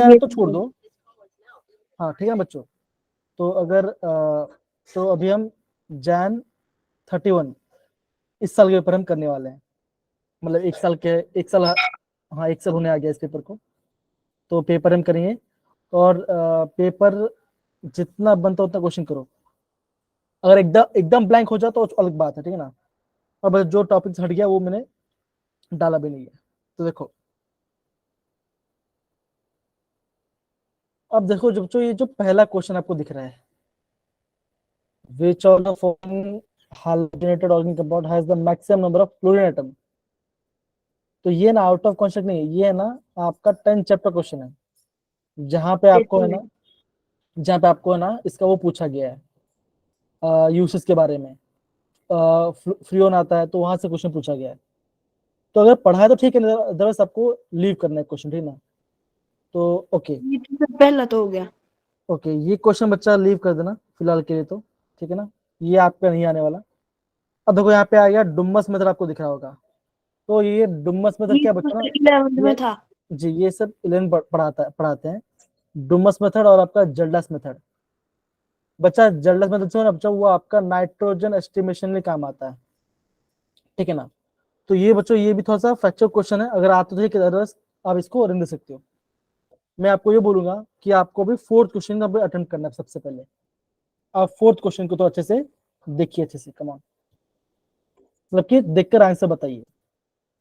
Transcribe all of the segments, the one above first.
है तो छोड़ दो। हाँ ठीक है बच्चों। तो अगर तो अभी हम जैन 31 इस साल के पेपर हम करने वाले हैं, मतलब एक साल, हाँ एक साल होने आ गया इस पेपर को। तो पेपर हम करेंगे, और पेपर जितना बनता उतना क्वेश्चन करो। अगर एकदम एकदम ब्लैंक हो जाए तो अलग बात है, ठीक है ना। अब जो टॉपिक हट गया वो मैंने डाला भी नहीं है। तो देखो, अब देखो जब जो ये जो पहला क्वेश्चन आपको दिख रहा है, which of the following halogenated organic compound has the maximum number of fluorine atom। तो ये ना आउट ऑफ कॉन्सेप्ट नहीं है, ये है ना आपका 10 चैप्टर क्वेश्चन है, जहां पे आपको है ना, जहां पे आपको है ना इसका वो पूछा गया है यूसेस के बारे में। फ्रियोन आता है तो वहां से क्वेश्चन पूछा गया है। तो अगर पढ़ा है तो ठीक है, अदरवाइज आपको लीव करना है क्वेश्चन, ठीक है ना। तो ओके ये तो पहला तो हो गया। ओके, ये क्वेश्चन बच्चा लीव कर देना फिलहाल के लिए, तो ठीक है ना, ये आपका नहीं आने वाला। अब देखो यहाँ पे आ गया डुमस मेथड, आपको दिख रहा होगा। तो ये डुमस मेथड ये क्या तो बच्चा ना, 11th में ये था। जी ये सब 11 पढ़ाते हैं। डुमस मेथड और आपका जल्डास मेथड। बच्चा जल्डास मेथड से ना बच्चा वो आपका नाइट्रोजन एस्टिमेशन में काम आता है, ठीक है ना। तो ये बच्चों ये भी थोड़ा सा फैक्चुअल क्वेश्चन है, अगर आप तो ठीक है, अदरवाइज आप इसको रन दे सकते हो। मैं आपको ये बोलूंगा कि आपको भी फोर्थ क्वेश्चन का अटेम्प्ट करना है सबसे पहले। आप फोर्थ क्वेश्चन को तो अच्छे से देखिए, अच्छे से कमान, मतलब कि देखकर आंसर बताइए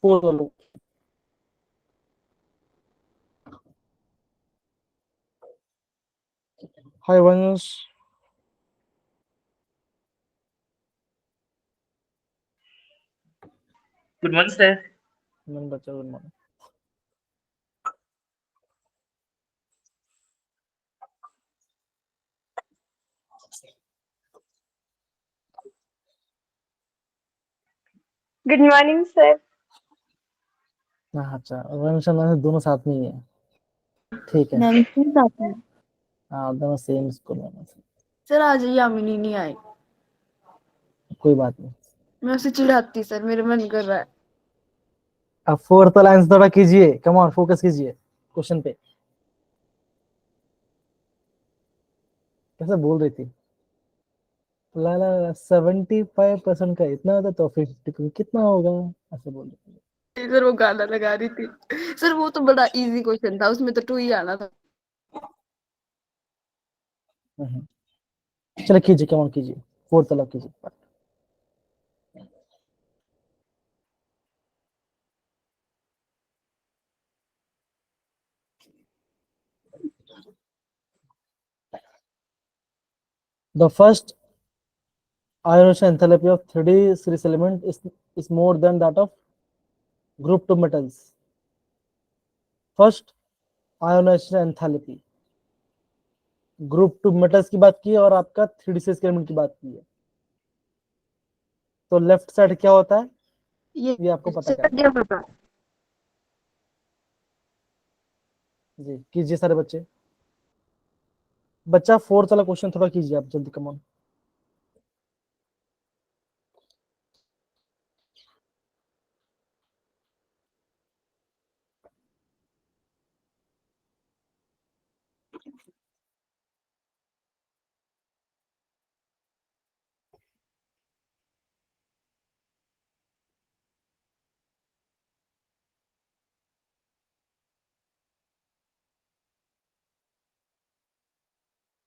फोर्थ वालों। हाय वंश। Good morning sir. मैंने बच्चा good morning. Good morning sir. हाँ अच्छा, वंश और मैं दोनों साथ में ही है, ठीक है। मैम के साथ में। हाँ दोनों सेम स्कूल में। सर आज यामिनी नहीं आई। कोई बात नहीं। मैं उसे चिढ़ाती सर, मेरा मन कर रहा है। अब फोर्थ वाला आंसर थोड़ा कीजिए, कम ऑन फोकस कीजिए क्वेश्चन पे। कैसे बोल रही थी, ला ला ला 75% का इतना होता तो 50 कितना होगा, ऐसे बोल रही थी। सर वो गाना लगा रही थी। सर वो तो बड़ा इजी क्वेश्चन था, उसमें तो 2 ही आना था। चलो कीजिए, कम ऑन कीजिए, फोर्थ वाला कीजिए। The first ionization enthalpy of 3D series element is more than that of group 2 metals. First ionization enthalpy, group 2 metals की बात की है और आपका 3D सीरीज एलिमेंट की बात की है। तो लेफ्ट साइड क्या होता है ये आपको पता सर करना क्या पता। है जी। कीजिए सारे बच्चे। बच्चा फोर्थ वाला क्वेश्चन थोड़ा कीजिए आप जल्दी, कम ऑन।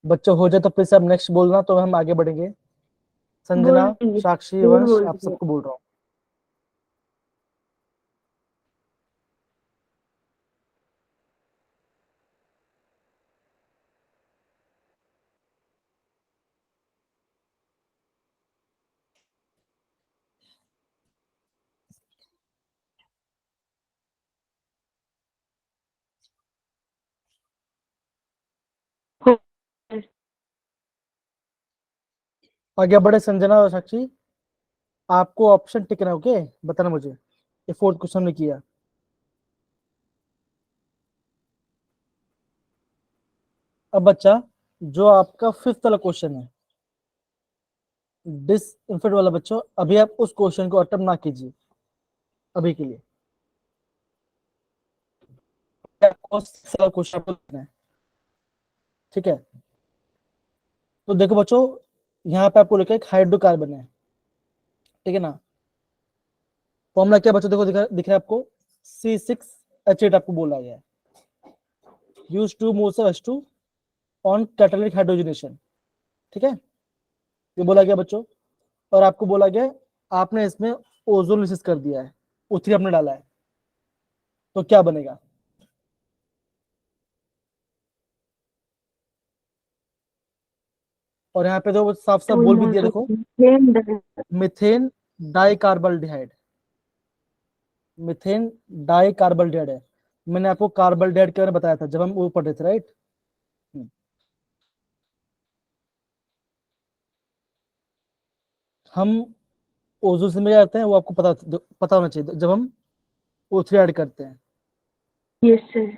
बच्चों हो जाए तो प्लीज आप नेक्स्ट बोलना, तो हम आगे बढ़ेंगे। बोल संजना, देंगे, साक्षी, जरूर वंश, बोल आप देंगे। सबको बोल रहा हूँ। आगे बढ़े संजना और साक्षी, आपको ऑप्शन टिक रहा है, ओके बताना मुझे, ये फोर्थ क्वेश्चन में किया। अब बच्चा जो आपका फिफ्थ वाला क्वेश्चन है डिसइंफेक्ट वाला, बच्चों अभी आप उस क्वेश्चन को अटेम्प्ट ना कीजिए अभी के लिए। आपको क्वेश्चन आपको लिखना है, ठीक है। तो देखो बच्चों, यहाँ पे आपको लिखा है हाइड्रोकार्बन है, ठीक है ना। फॉर्मूला क्या बच्चों, देखो दिख रहा है आपको, C6H8 आपको बोला गया है, use two moles of H2 on catalytic hydrogenation, ठीक है, ये बोला गया बच्चों। और आपको बोला गया आपने इसमें ओजोन लिसिस कर दिया है, O3 आपने डाला है, तो क्या बनेगा। और यहाँ पे तो साफ साफ 2 बोल भी दिया, moles of देखो, methane मिथेन डाइकार्बल्डिहाइड, मिथेन डाइकार्बल्डिहाइड है। मैंने आपको कार्बल्डिहाइड के बारे में बताया था जब हम वो पढ़े थे, राइट। हम ओजोन से में जाते हैं, वो आपको पता होना चाहिए जब हम O3 ऐड करते हैं। yes sir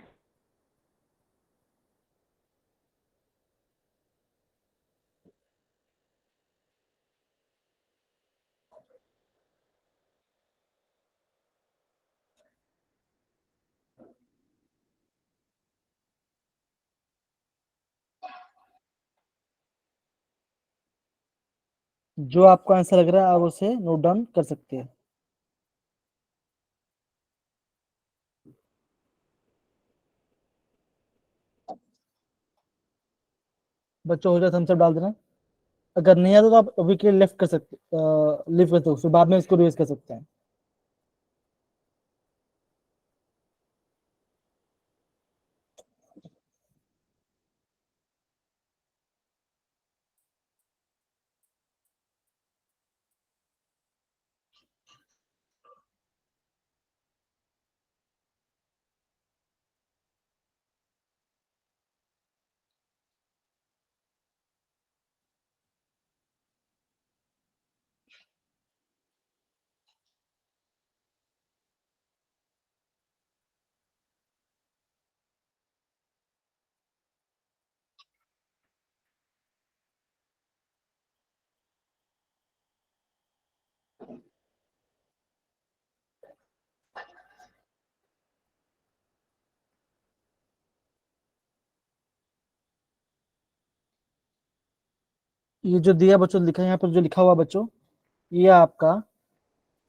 जो आपको आंसर लग रहा है आप उसे नोट डाउन कर सकते हैं। बच्चों हो जाए थम्स अप डाल देना, अगर नहीं आता तो आप अभी के लेफ्ट कर सकते, लिफ्ट कर सकते हो, फिर बाद में इसको रिवाइज कर सकते हैं। ये जो दिया बच्चों, लिखा है यहाँ पर जो लिखा हुआ बच्चों, ये आपका,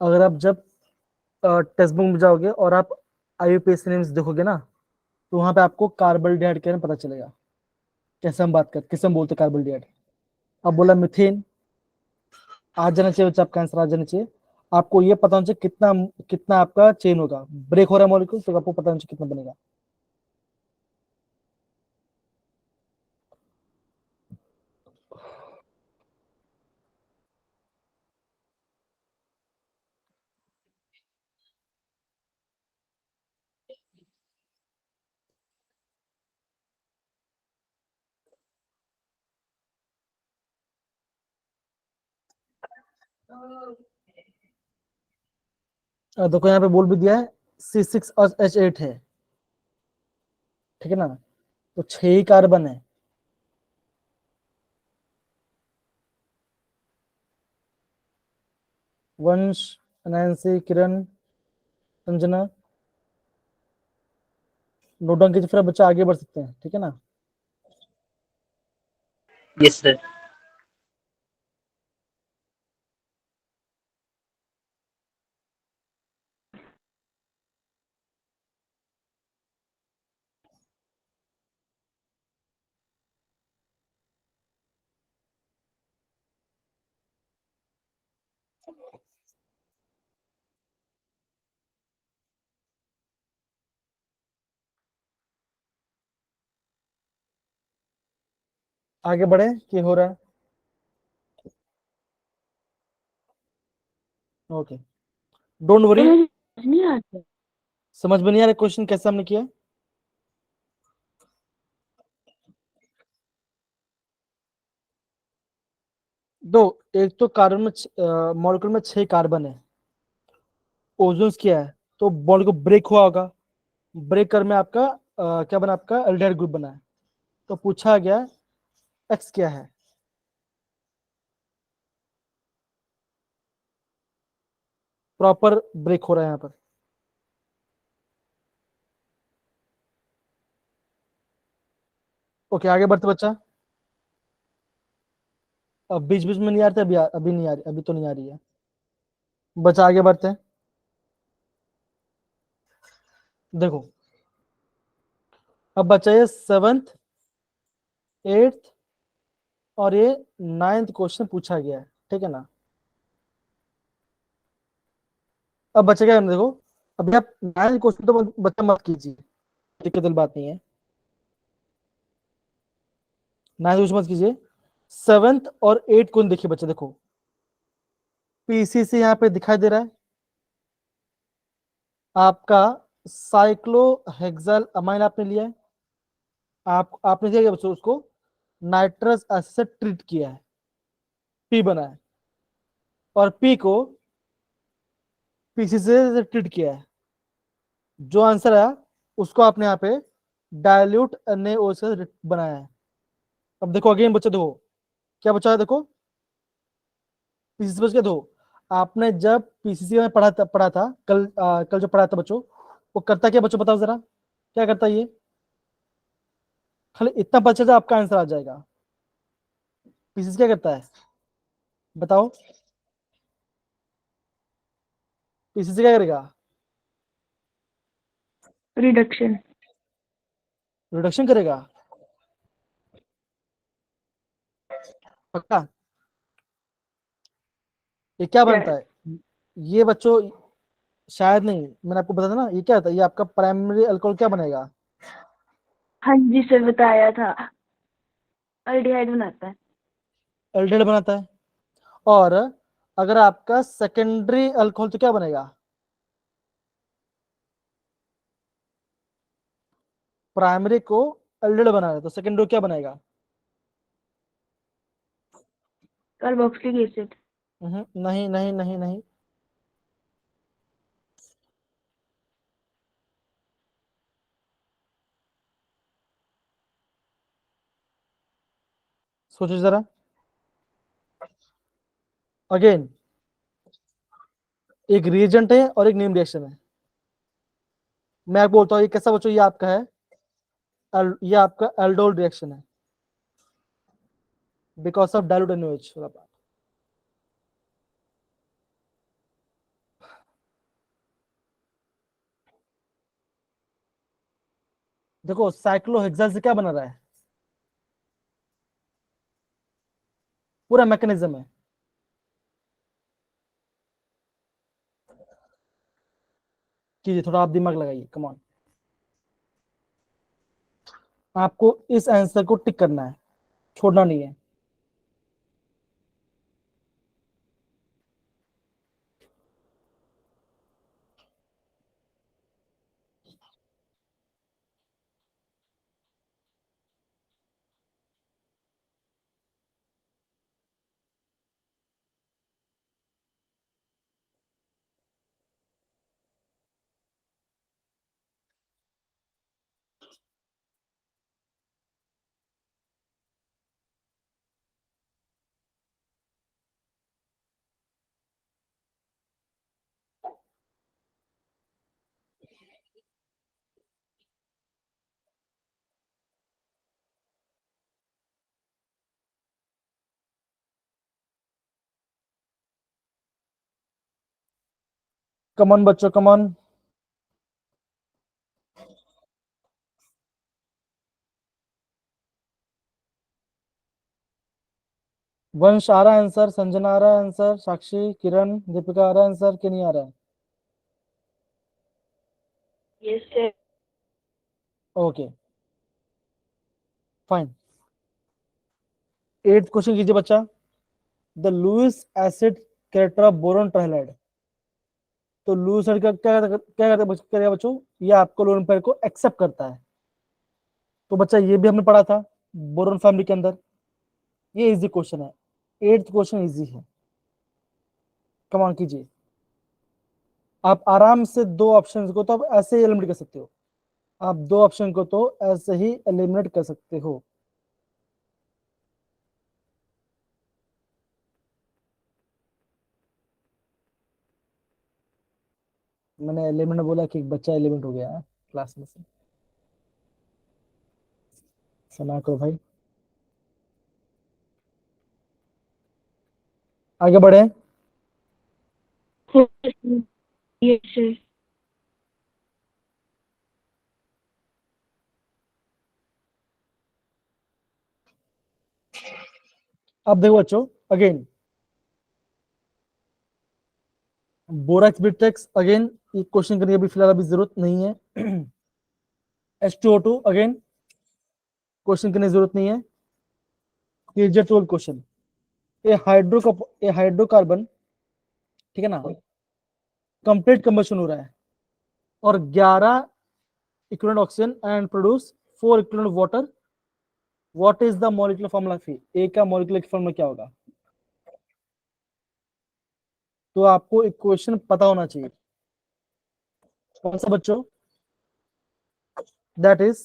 अगर आप जब टेक्स्ट बुक में जाओगे और आप IUPAC नेम्स देखोगे ना, तो वहां पे आपको कार्बल्डिहाइड के बारे में पता चलेगा, कैसे हम बात करते, किसे हम बोलते कार्बल्डिहाइड। अब बोला मिथेन, आ जाना चाहिए बच्चा, आपका आंसर आ जाना चाहिए। आपको ये पता होना चाहिए कितना कितना आपका चेन होगा, ब्रेक हो रहा है मॉलिक्यूल, तो आपको पता होना चाहिए कितना बनेगा। देखो यहाँ पे बोल भी दिया है C6H8 है, ठीक है ना, तो 6 ही कार्बन है। वंश, नैन्सी, किरण, संजना, नोट डाउन कीजिए, फिर आप बच्चा आगे बढ़ सकते हैं, ठीक है ना। Yes sir. आगे बढ़े कि हो रहा है, ओके, डोंट वरी। नहीं आता समझ में नहीं आ रहा क्वेश्चन कैसे हमने किया। दो, एक तो कार्बन में मॉलिक्यूल में 6 कार्बन है, ओजोन क्या है, तो बॉन्ड को ब्रेक हुआ होगा, ब्रेक कर में आपका क्या बना, आपका एल्डिहाइड ग्रुप बना है। तो पूछा गया एक्स क्या है, प्रॉपर ब्रेक हो रहा है यहाँ पर। ओके, आगे बढ़ते बच्चा। अब बीच बीच में नहीं आ रही, अभी नहीं आ रही, अभी तो नहीं आ रही है। बच्चा आगे बढ़ते हैं। देखो, अब बच्चा ये 7th 8th और ये 9th क्वेश्चन पूछा गया है, ठीक है ना। अब बच्चा क्या करना, देखो, अभी आप 9th क्वेश्चन तो बच्चा मत कीजिए, दिक्कत वाली बात नहीं है। 9th क्वेश्चन मत कीजिए। 7th और 8th को देखिए बच्चा, देखो पीसीसी यहाँ पे दिखाई दे रहा है आपका। साइक्लोहेक्साइल अमाइन आपने लिया है, आपने दिया बच्चों उसको नाइट्रस एसिड ट्रीट किया है, पी बना है, और पी को पीसीसी से ट्रीट किया है। जो आंसर आया उसको आपने यहाँ पे डायल्यूट NaO से बनाया है। अब देखो अगेन बच्चों, देखो क्या बचा है, देखो पीसीसी बच के दो। आपने जब पीसीसी में पढ़ा था कल जो पढ़ा था बच्चों, वो करता क्या बच्चों, बताओ जरा क्या करता है ये। खाली इतना बच्चा तो आपका आंसर आ जाएगा। पीसीसी क्या करता है, बताओ। पीसीसी क्या करेगा, रिडक्शन। रिडक्शन करेगा, पक्का। ये क्या बनता शायद। है ये बच्चों, शायद नहीं, मैंने आपको बताया था ना, ये क्या होता है, ये आपका प्राइमरी अल्कोहल क्या बनेगा, हाँ जी सर, बताया था। अल्डिहाइड बनाता है। एल्डिहाइड बनाता है। और अगर आपका सेकेंडरी अल्कोहल तो क्या बनेगा, प्राइमरी को एल्डिहाइड बना है तो सेकेंडरी क्या बनेगा। Carboxylic acid. नहीं नहीं नहीं नहीं। सोचो जरा, अगेन एक रिएजेंट है और एक नेम रिएक्शन है। मैं आपको बोलता हूँ ये कैसा बच्चों, ये आपका है ये आपका एल्डोल रिएक्शन है, बिकॉज ऑफ डाइल्यूट NaOH वाला part। देखो साइक्लोहेक्साइल से क्या बना रहा है, पूरा मैकेनिज्म है। कीजिए, थोड़ा आप दिमाग लगाइए, कम ऑन। आपको इस आंसर को टिक करना है, छोड़ना नहीं है। कमन बच्चों, कमन। वंश आ रहा है आंसर, संजना आ रहा है आंसर, साक्षी, किरण, दीपिका आ रहा है आंसर कि नहीं आ रहा है। Yes sir. Okay fine. 8th question कीजिए बच्चा। The Lewis acid character of boron trihydride. तो लुईस एसिड का क्या करेगा बच्चों, ये आपको लोन पेयर को एक्सेप्ट करता है। तो बच्चा ये भी हमने पढ़ा था बोरॉन फैमिली के अंदर। ये इजी क्वेश्चन है, 8th क्वेश्चन इजी है, कमान कीजिए। आप आराम से दो ऑप्शन को तो आप ऐसे ही एलिमिनेट कर सकते हो, आप दो ऑप्शन को तो ऐसे ही एलिमिनेट कर सकते हो। मैंने एलिमेंट बोला कि एक बच्चा एलिमेंट हो गया है क्लास में से। सना करो भाई, आगे बढ़े। ये से अब देखो बच्चों, अगेन बोराक्स बिट्रेक्स, अगेन ये क्वेश्चन करने की अभी फिलहाल अभी जरूरत नहीं है। H2O2 अगेन क्वेश्चन करने की जरूरत नहीं है। KJ12 क्वेश्चन, ये हाइड्रोकार्बन, ठीक है ना, कंप्लीट कंबशन हो रहा है और 11 equivalent oxygen and produce 4 equivalent water. What is the molecular formula फी, ए का मॉलिक्यूलर फॉर्मूला क्या होगा? तो आपको इक्वेशन पता होना चाहिए। कौन सा बच्चों? दैट इज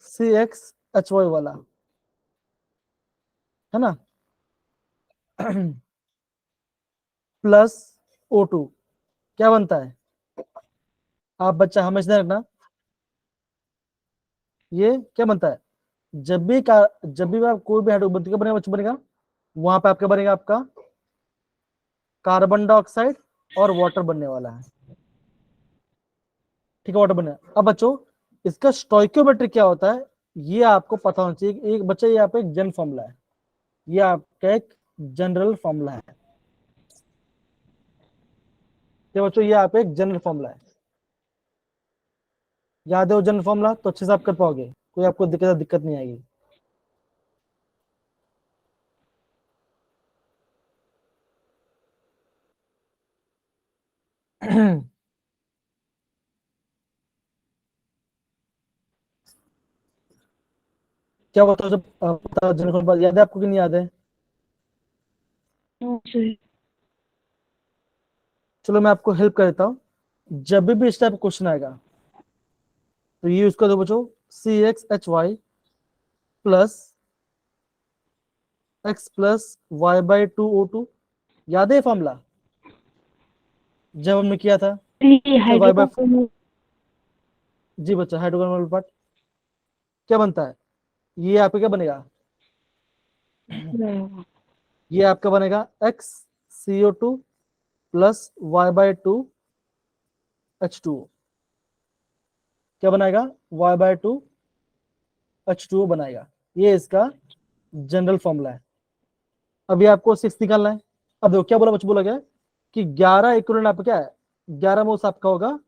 CXHY वाला, है ना। प्लस O2 क्या बनता है? आप बच्चा हमेशा ध्यान रखना, ये क्या बनता है? जब भी आप कोई भी हाइड्रोकार्बन का बनेगा बच्चों, बनेगा वहां पे आपका बनेगा आपका कार्बन डाइऑक्साइड और वाटर बनने वाला है, ठीक है, वाटर बनेगा। अब बच्चों इसका स्टोइकियोमेट्रिक क्या होता है, ये आपको पता होना चाहिए। एक बच्चा, ये आपका एक जनरल फॉर्मूला है, ये आपका एक जनरल फॉर्मूला है, तो बच्चों ये आपका एक जनरल फॉर्मूला है। याद है वो जनरल फॉर्मूला, तो अच्छे से आप कर पाओगे, कोई आपको दिक्कत नहीं आएगी। क्या बताओ, जब पता जनरल फॉर्मूला याद है आपको कि नहीं याद है? चलो मैं आपको हेल्प कर देता हूँ। जब भी इस टाइप का क्वेश्चन आएगा तो ये उसका दो बच्चों, CXHY plus X plus Y/2O2, याद है फॉर्मूला जब हमने किया था? ये फिर y बाय, हाइड्रोकार्बन जी बच्चा हाइड्रोकार्बन पार्ट क्या बनता है? ये आपका क्या बनेगा? ये आपका बनेगा XCO2 प्लस Y/2H2O, क्या बनाएगा? Y/2H2O बनाएगा। ये इसका जनरल फॉर्मूला है। अभी आपको 6 निकालना है। अब देखो क्या बोला बच्चों, बोला गया कि 11 इक्विवेलेंट आपका क्या है, 11 मोल्स आपका होगा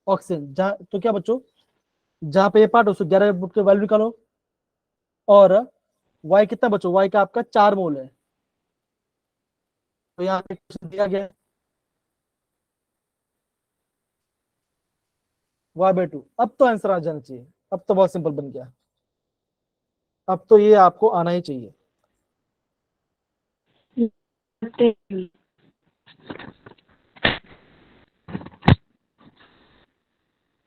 ऑक्सीजन। जहां तो क्या बच्चों, जहां पे ये पार्ट उसको 11 के वैल्यू निकालो। और वाई कितना बच्चों, वाई का आपका 4 मोल है, तो यहाँ पे कुछ दिया गया है Y/2। अब तो आंसर आ जाना चाहिए, अब तो बहुत सिंपल बन गया, अब तो ये आपको आना ही चाहिए।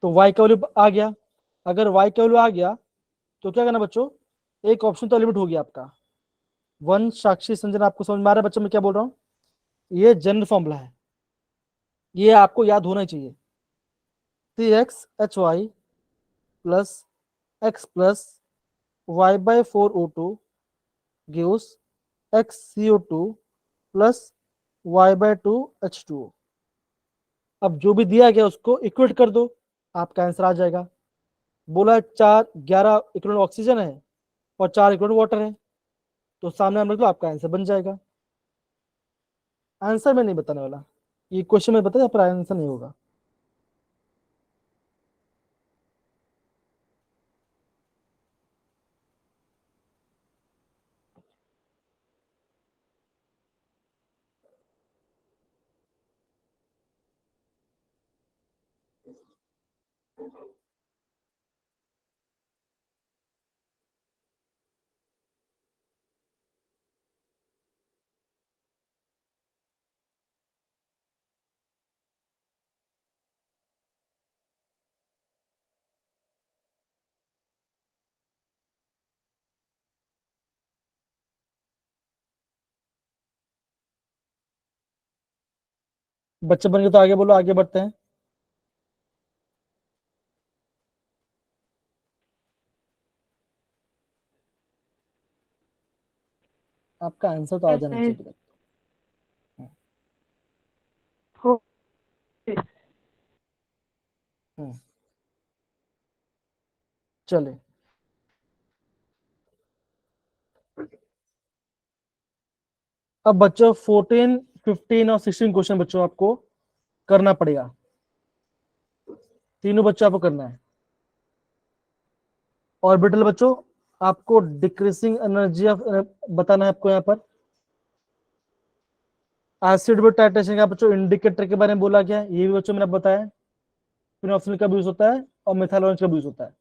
तो y का वैल्यू आ गया। अगर y का वैल्यू आ गया तो क्या करना बच्चों, एक ऑप्शन तो एलिमिट हो गया आपका, वन साक्षी संजन। आपको समझ में आ रहा है बच्चों मैं क्या बोल रहा हूँ? ये जनरल फॉर्मूला है, ये आपको याद होना चाहिए। CXHY plus X plus Y/4O2 gives XCO2 plus Y/2H2O। अब जो भी दिया गया उसको इक्वेट कर दो, आपका आंसर आ जाएगा। बोला 11 इक्विवेलेंट ऑक्सीजन है और 4 इक्विवेलेंट वाटर है, तो सामने हम रख लो, आपका आंसर बन जाएगा। आंसर मैं नहीं बताने वाला, ये क्वेश्चन में बताया, पर आंसर नहीं होगा। बच्चे बन गए तो आगे बोलो, आगे बढ़ते हैं। आपका आंसर तो आ जाना सर चाहिए। हो हम्म, चलिए। अब बच्चों 14, 15 और 16 क्वेश्चन बच्चों आपको करना पड़ेगा। तीनों बच्चों आपको करना है। ऑर्बिटल बच्चों आपको डिक्रीसिंग एनर्जी ऑफ बताना है आपको यहाँ पर। एसिड विद टाइट्रेशन का बच्चों इंडिकेटर के बारे में बोला गया है, ये भी बच्चों मैंने बताया। फिनोक्सिल का भी यूज होता है और मिथाइल का भी यूज होता है।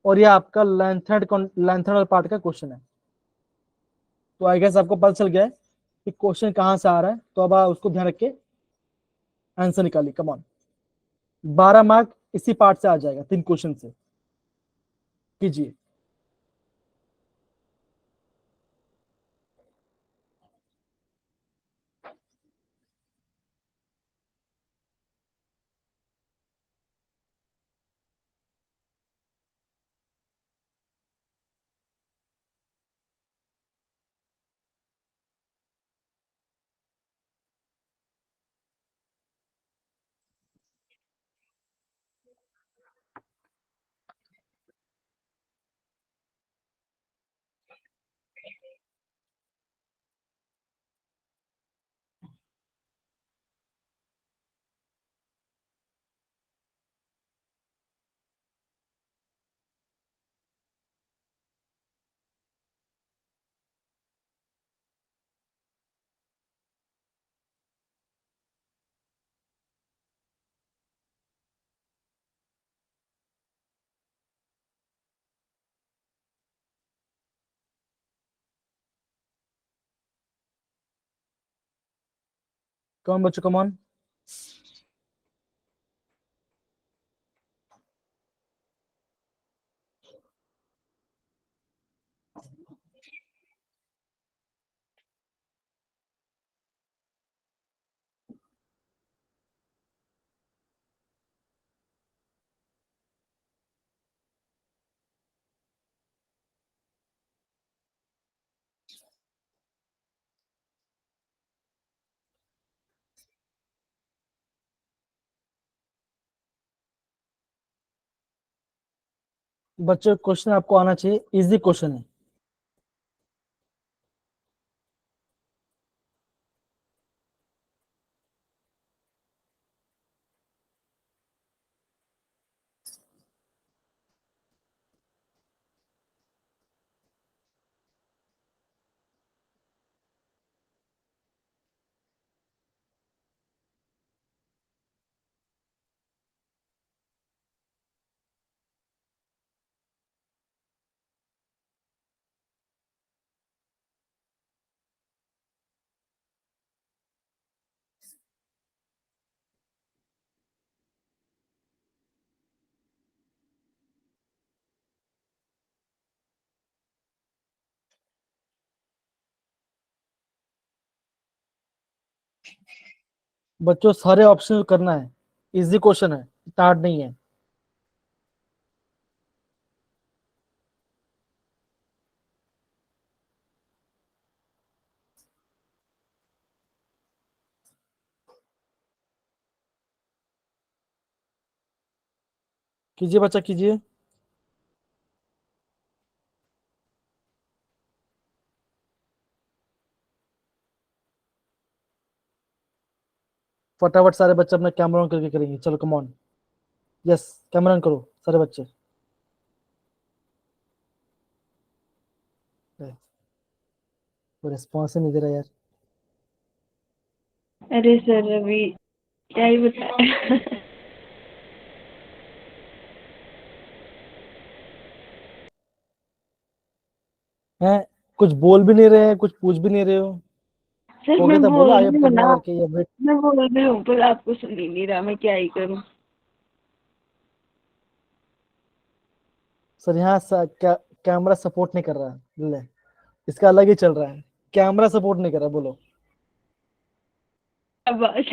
और ये आपका लेंथेड पार्ट का क्वेश्चन है। तो आई गेस आपको पता चल गया है कि क्वेश्चन कहां से आ रहा है, तो अब आप उसको ध्यान रख के आंसर निकालिए। कम ऑन, 12 मार्क इसी पार्ट से आ जाएगा, 3 क्वेश्चन से। कीजिए। कौन बच्चों, कम ऑन। बच्चों क्वेश्चन आपको आना चाहिए, इजी क्वेश्चन है। बच्चों सारे ऑप्शन करना है, इजी क्वेश्चन है, हार्ड नहीं है। कीजिए बच्चा, कीजिए। फटाफट सारे बच्चे अपना कैमरा ऑन करके करेंगे। चलो come on. Yes, camera on करो सारे बच्चे। रिस्पॉन्स ही नहीं दे रहा यार। अरे सर अभी क्या ही बताया। हैं, कुछ बोल भी नहीं रहे हैं, कुछ पूछ भी नहीं रहे हो। सर हो गया मैं था, बोलो बोल आगे रही अब हूँ करना ना, करके, या वेट। मैं बोल रही हूँ पर आपको सुन ही नहीं रहा, मैं क्या ही करूँ। सर यहाँ कैमरा सपोर्ट नहीं कर रहा है, ले, इसका अलग ही चल रहा है। कैमरा सपोर्ट नहीं कर रहा, बोलो। अब बात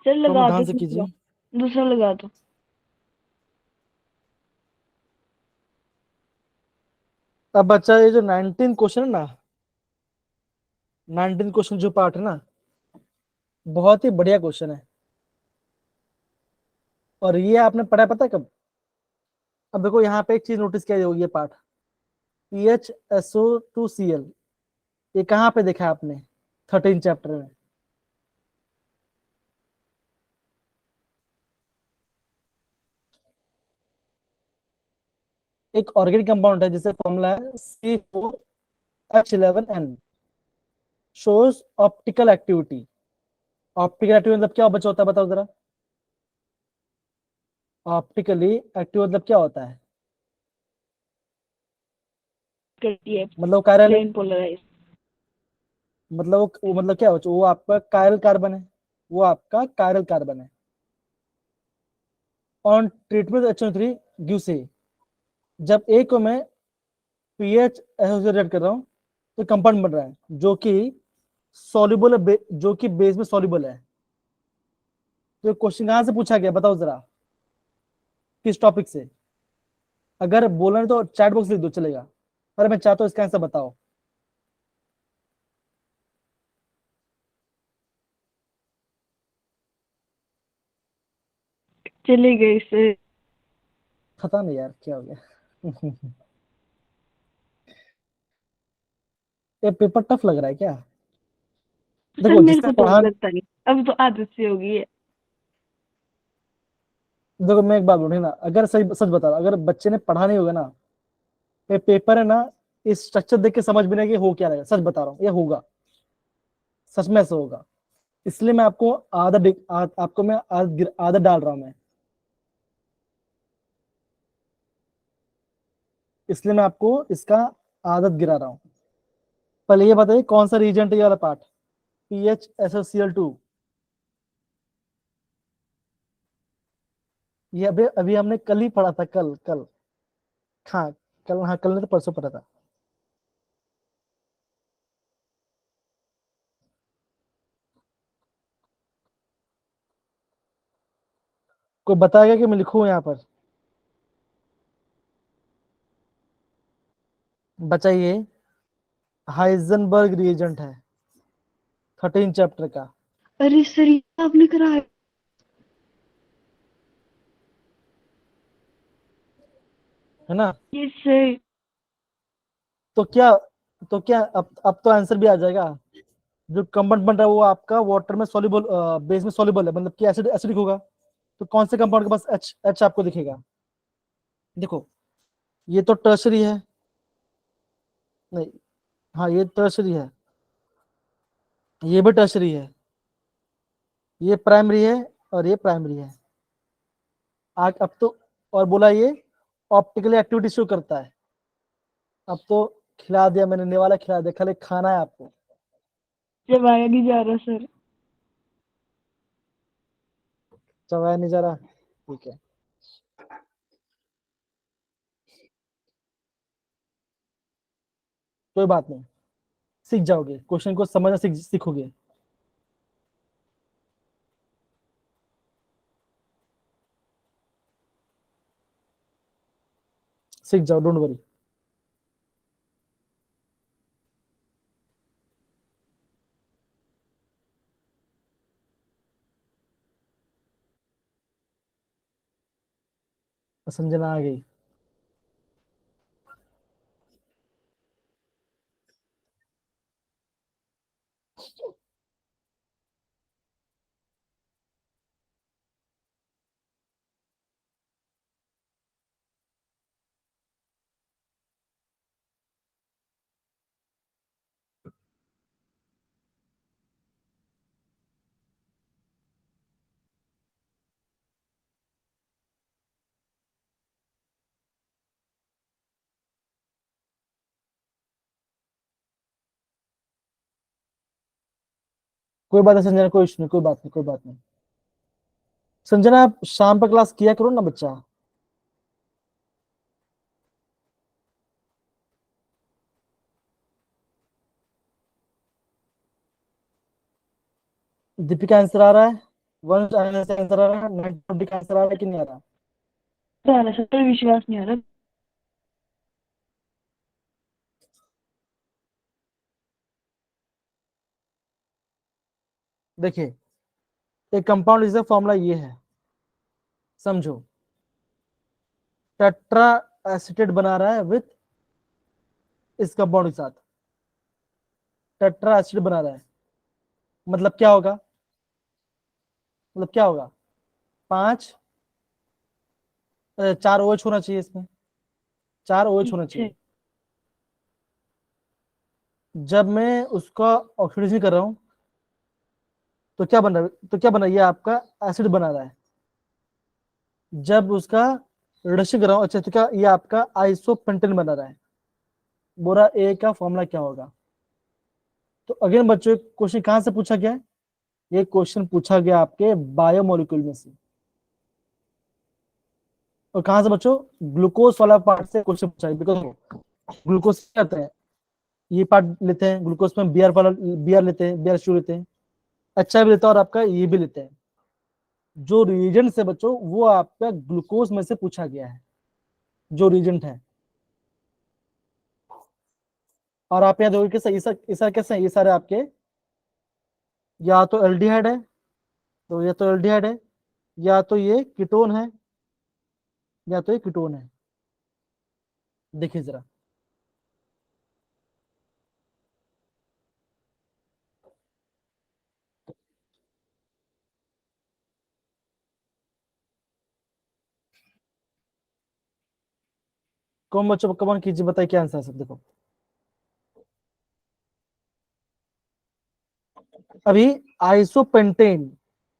चल तो लगा दो ध्यान से दूसरा। कीजिए। दूसरा लगा दो। अब बच्चा ये जो 19 क्वेश्चन है ना, 19 क्वेश्चन जो पार्ट है ना, बहुत ही बढ़िया क्वेश्चन है। और ये आपने पढ़ा पता है कब? अब देखो यहाँ पे एक चीज नोटिस किया होगी, ये पार्ट PHSO2Cl, ये कहाँ पे देखा है आपने 13 चैप्टर में? एक ऑर्गेनिक कंपाउंड है जिससे फॉर्मूला है C4H11N, shows optical activity. Optical activity मतलब क्या बच्चा होता है, बताओ जरा। ऑप्टिकली एक्टिव मतलब क्या होता है? करती है। मतलब कायरल, प्लेन पोलराइज। मतलब वो मतलब क्या हो, वो आपका कायरल कार्बन है, वो आपका कायरल कार्बन है। ऑन ट्रीटमेंट HNO3 गिव से, जब ए को मैं पीएच एसोसिएट कर रहा हूँ तो कंपाउंड बन रहा है जो कि सॉल्युबल है, जो कि बेस में सॉल्युबल है। तो क्वेश्चन कहाँ से पूछा गया बताओ जरा, किस टॉपिक से? अगर बोलना है तो चैट बॉक्स लिख दो चलेगा, पर मैं चाहता हूँ इसका आंसर बताओ। चली गई से। पता नहीं यार क्या हो गया। ये पेपर टफ लग रहा है क्या? सर देखो मेरे जिसने को तो पढ़ा, लगता नहीं। अब तो आदत सी हो गई है। देखो मैं एक बात बोलूँ ना, अगर सही सच बता रहा हूं, अगर बच्चे ने पढ़ा नहीं होगा ना, ये पेपर है ना, इस स्ट्रक्चर देख के समझ में नहीं कि हो क्या रहेगा, सच बता रहा हूँ ये होगा, सच में ऐसा होगा। इसलिए मैं आपको आपको मैं आदत डाल रहा हूँ मैं, इसलिए मैं आपको इसका आदत गिरा रहा हूँ। पहले ये बताइए कौन सा रीजेंट है ये वाला पार्ट, PHSOCl2। ये अभी अभी हमने कल ही पढ़ा था, कल कल। हाँ कल, हाँ कल ने तो परसों पढ़ा था। कोई बताएगा कि मैं लिखूं यहाँ पर? बताइए। हाइजेनबर्ग रिएजेंट है 13 चैप्टर का, अरे सर ये आपने कराया। है ना? ये सर। तो क्या, तो क्या अब तो आंसर भी आ जाएगा। जो कंपाउंड बन रहा है वो आपका वाटर में सॉल्युबल, बेस में सॉल्युबल है, मतलब कि एसिड एसिडिक होगा। तो कौन से कंपाउंड के पास एच एच आपको दिखेगा? देखो ये तो टर्शरी है, नहीं, हाँ ये टर्शरी है, ये भी टर्शरी है, ये प्राइमरी है, और ये प्राइमरी है। आज अब तो, और बोला ये ऑप्टिकली एक्टिविटी शो करता है। अब तो खिला दिया मैंने, निवाला खिला दिया, खाली खाना है आपको। जब आया नहीं जा रहा सर। चबाया नहीं जा रहा, ठीक है, कोई बात नहीं, सीख जाओगे, क्वेश्चन को समझना सीखोगे। सीख जाओ, डोंट वरी। संजना आ गई। कोई बात नहीं संजना, कोई इशू नहीं, कोई बात नहीं, कोई बात नहीं। संजना आप शाम पर क्लास किया करो ना बच्चा। दीपिका आंसर आ रहा है? वन आने से आंसर आ रहा है, 90 का आंसर आ रहा है कि नहीं आ रहा? सब पर विश्वास नहीं हो रहा। देखिए, एक कंपाउंड इसका फॉर्मूला ये है, समझो। टेट्रा एसिटेट बना रहा है विथ इस कंपाउंड के साथ, टेट्रा एसिड बना रहा है, मतलब क्या होगा? मतलब क्या होगा? 5 4 OH होना चाहिए इसमें, 4 OH होना अच्छा, चाहिए। जब मैं उसका ऑक्सीडेशन कर रहा हूं तो क्या बन रहा है? तो क्या बन रहा है? ये आपका एसिड बना रहा है। जब उसका रिडक्शन कर रहा हूं, अच्छा, तो क्या ये आपका आइसोपेंटेन बना रहा है। बोरा ए का फॉर्मूला क्या होगा? तो अगेन बच्चों, क्वेश्चन कहां से पूछा गया है? ये क्वेश्चन पूछा गया आपके बायोमोलिक्यूल में से। और कहां से बच्चों? ग्लूकोज वाला पार्ट से क्वेश्चन पूछा है, बिकॉज ग्लूकोज क्या करते हैं, ये पार्ट लेते हैं ग्लूकोज में, बियर वाला, बियर लेते हैं, बियर शू लेते हैं, अच्छा भी लेते हैं, और आपका ये भी लेते हैं। जो रीजेंट है बच्चों, वो आपका ग्लूकोज में से पूछा गया है, जो रीजेंट है। और आप यहाँ देखोगे कि ये सारे कैसे हैं? ये सारे आपके या तो एल्डिहाइड है, तो या तो एल्डिहाइड है, या तो ये कीटोन है, या तो ये कीटोन है। देखिए जरा, कौन बच्चों कमान कीजिए, बताइए क्या आंसर है सब। देखो अभी आइसोपेंटेन,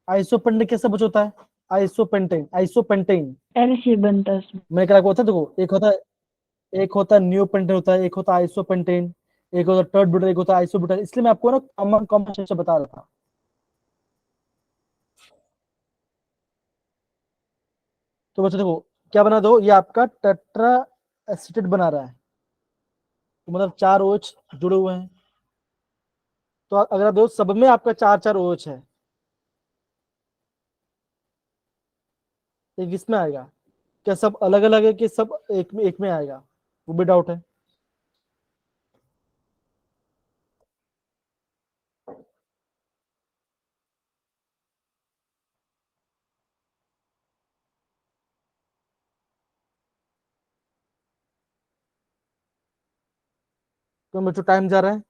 आइसोपेंटेन कैसे बच्चों होता है? आइसोपेंटेन, आइसोपेंटेन एल शेप बनता है उसमें। मैं क्या होता है? देखो, एक होता है न्यूपेंटेन, होता है, एक होता है आइसोपेंटेन, एक होता है टर्ड ब्यूटाइल, एक होता है आइसोब्यूटाइल। इसलिए मैं आपको ना कॉमन कॉम्बिनेशन से बता रहा था। तो बच्चों देखो, क्या बना दो, ये आपका टेट्रा एसिटेट बना रहा है, तो मतलब 4 OH जुड़े हुए हैं। तो अगर आप देखो, सब में आपका 4 4 OH है, तो ये किसमें आएगा? क्या सब अलग अलग है कि सब एक में आएगा? वो भी डाउट है। तो बच्चों टाइम जा रहा है।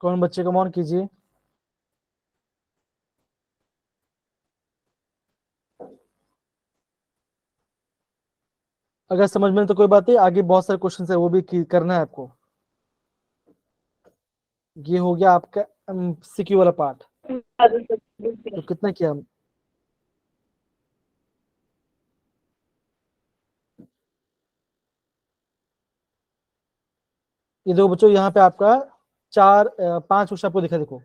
कौन बच्चे का ऑन कीजिए। अगर समझ में तो कोई बात नहीं, आगे बहुत सारे क्वेश्चन है, वो भी करना है आपको। ये हो गया आपका MCQ वाला पार्ट। तो कितना किया हम? ये देखो बच्चों, यहाँ पे आपका 5 क्वेश्चन आपको दिखा, देखो।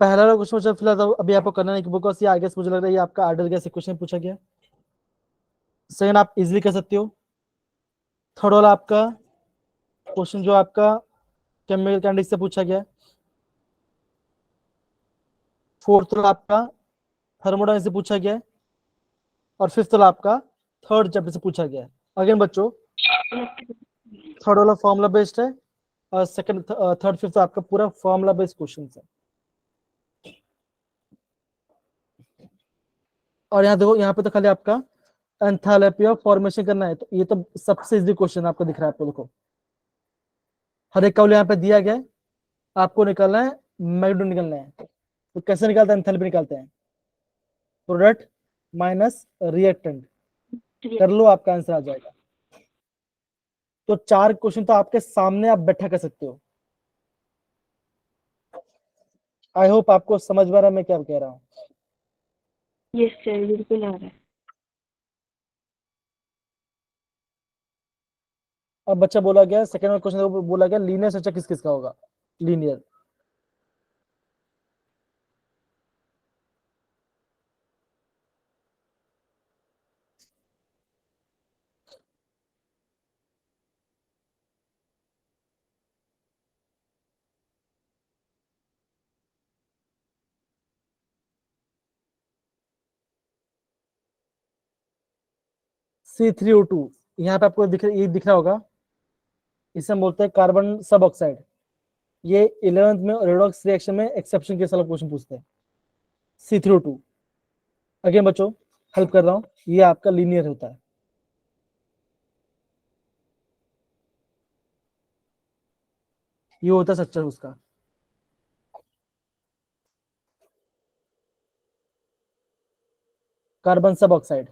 पहला वाला क्वेश्चन बच्चा फिलहाल तो अभी आपको करना नहीं, बिकॉज ये आगे से मुझे लग रहा है ये आपका आर्डर गैस क्वेश्चन पूछा गया। सेकंड आप इजिली कर सकते हो। थर्ड वाला आपका क्वेश्चन जो आपका केमिकल काइनेटिक्स से पूछा गया। फोर्थ वाला आपका थर्मोडायनामिक्स से पूछा गया है। और फिफ्थ वाला आपका थर्ड चैप्टर से पूछा गया है। अगेन बच्चों, थर्ड वाला फॉर्मूला बेस्ड है, और सेकंड थर्ड फिफ्थ आपका पूरा फॉर्मूला बेस्ड क्वेश्चन है। और यहाँ देखो, यहाँ पे तो खाली आपका एंथैल्पी ऑफ फॉर्मेशन करना है, तो ये तो सबसे इजी क्वेश्चन आपको दिख रहा है। आपको देखो, हर एक का यहाँ पे दिया गया है, आपको निकालना है, मैग्नीट्यूड निकालना है। तो कैसे निकालते हैं? एंथैल्पी निकालते हैं, प्रोडक्ट माइनस रिएक्टेंट। कर लो, आपका आंसर आ जाएगा। तो 4 क्वेश्चन तो आपके सामने आप बैठा कर सकते हो। आई होप आपको समझ में आ रहा है मैं क्या कह रहा हूँ। यस सर, बिल्कुल आ रहा है। अब बच्चा बोला गया सेकंड में क्वेश्चन बोला गया लीनियर स्ट्रक्चर किस किस का होगा, लीनियर। C3O2, यहाँ पे आपको ये दिख रहा होगा, इसे हम बोलते हैं कार्बन सब ऑक्साइड। ये 11th में रेडॉक्स रिएक्शन में एक्सेप्शन के साथ क्वेश्चन पूछते हैं। C3O2 अगेन बच्चों हेल्प कर रहा हूँ, ये आपका लीनियर होता है। ये होता है स्ट्रक्चर उसका। कार्बन सब ऑक्साइड।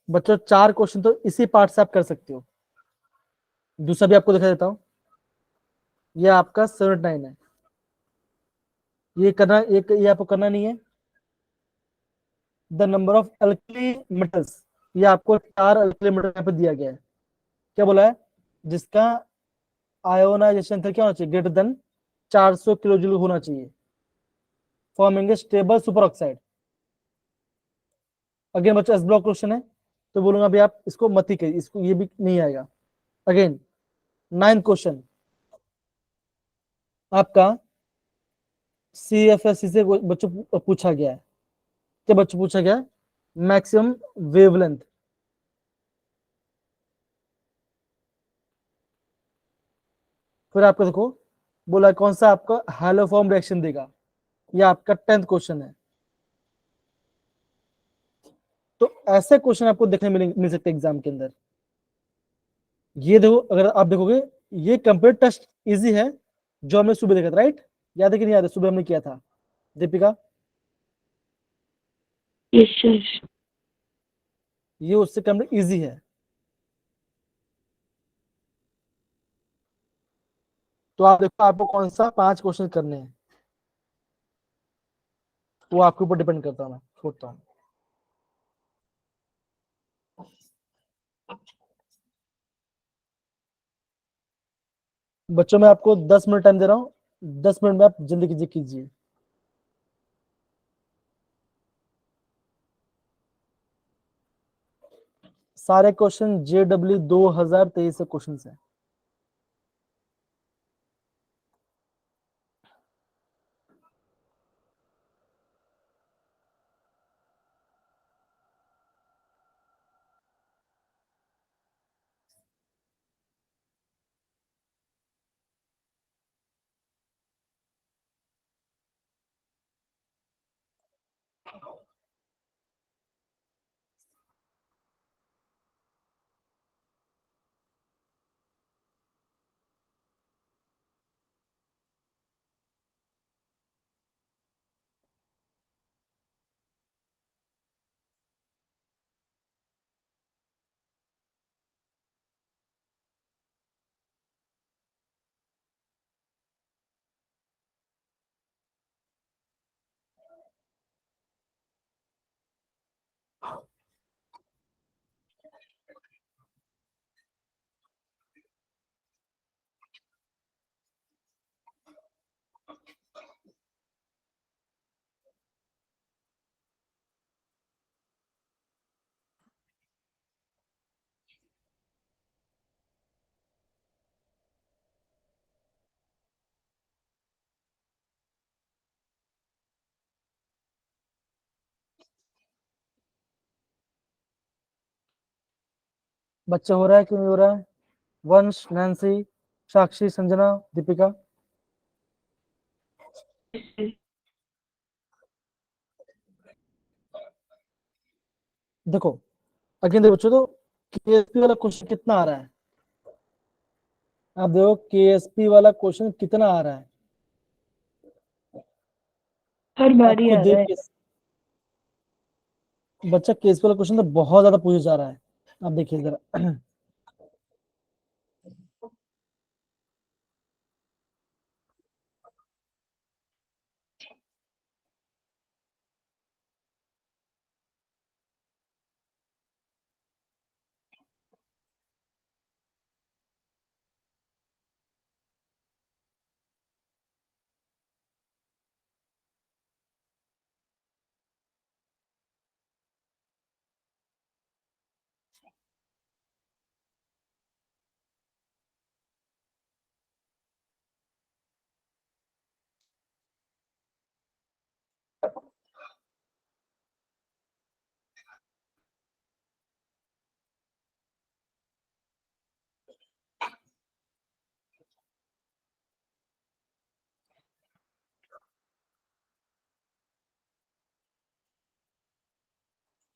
बच्चों 4 क्वेश्चन तो इसी पार्ट से आप कर सकते हो। दूसरा भी आपको दिखा देता हूँ, ये आपका 79 है। ये करना, ये आपको करना नहीं है। The number of alkali metals, ये आपको 4 अल्कली मेटल यहाँ पे दिया गया है। क्या बोला है, जिसका आयोनाइजेशन क्या होना चाहिए, ग्रेटर देन 400 किलो जूल होना चाहिए, forming stable super oxide. Again बच्चों एस ब्लॉक क्वेश्चन है, तो बोलूंगा अभी आप इसको मत ही करिए, इसको ये भी नहीं आएगा। अगेन 9th क्वेश्चन आपका CFSC से बच्चों पूछा गया है। क्या बच्चों पूछा गया है, मैक्सिमम वेवलेंथ। फिर आपको देखो बोला कौन सा आपका हैलोफॉर्म रिएक्शन देगा, ये आपका 10th क्वेश्चन है। तो ऐसे क्वेश्चन आपको देखने मिल सकते हैं एग्जाम के अंदर। ये देखो, अगर आप देखोगे ये कंप्लीट टेस्ट इजी है, जो हमने सुबह देखा था, राइट? याद है कि नहीं याद है, सुबह हमने किया था दीपिका? Yes sir. ये उससे कंप्लीट इजी है। तो आप देखो आपको कौन सा 5 क्वेश्चन करने हैं, वो आपके ऊपर डिपेंड करता है, मैं छोड़ता हूँ। बच्चों मैं आपको 10 मिनट टाइम दे रहा हूँ, 10 मिनट में आप जल्दी कीजिए। सारे क्वेश्चन JW 2023 से क्वेश्चन है। बच्चा हो रहा है कि नहीं हो रहा है? वंश, नैन्सी, साक्षी, संजना, दीपिका। देखो अगेन देखो बच्चों, तो KSP वाला क्वेश्चन कितना आ रहा है, आप देखो KSP वाला क्वेश्चन कितना आ रहा है। हर आप बार ही खुद आ रहा है। देखिए, बच्चा केस वाला क्वेश्चन तो बहुत ज्यादा पूछा जा रहा है। आप देखिए जरा।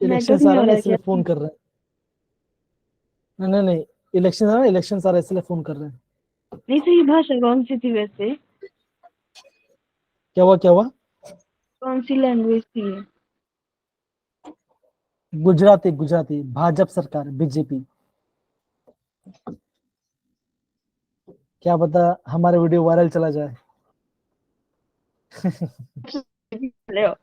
नेटवर्क इलेक्शन आ नहीं रहा हो है ना, रहा है इसलिए क्या? फोन कर रहे हैं। नहीं नहीं नहीं, इलेक्शन आ रहा है, इलेक्शन आ रहा है इसलिए फोन कर रहे हैं। नहीं, सही भाषा कौन सी थी वैसे? क्या हुआ, क्या हुआ? कौन सी लैंग्वेज थी ये? गुजराती, गुजराती, भाजपा सरकार, बीजेपी। क्या पता हमारे वीडियो वायरल चला जाए। ले आओ।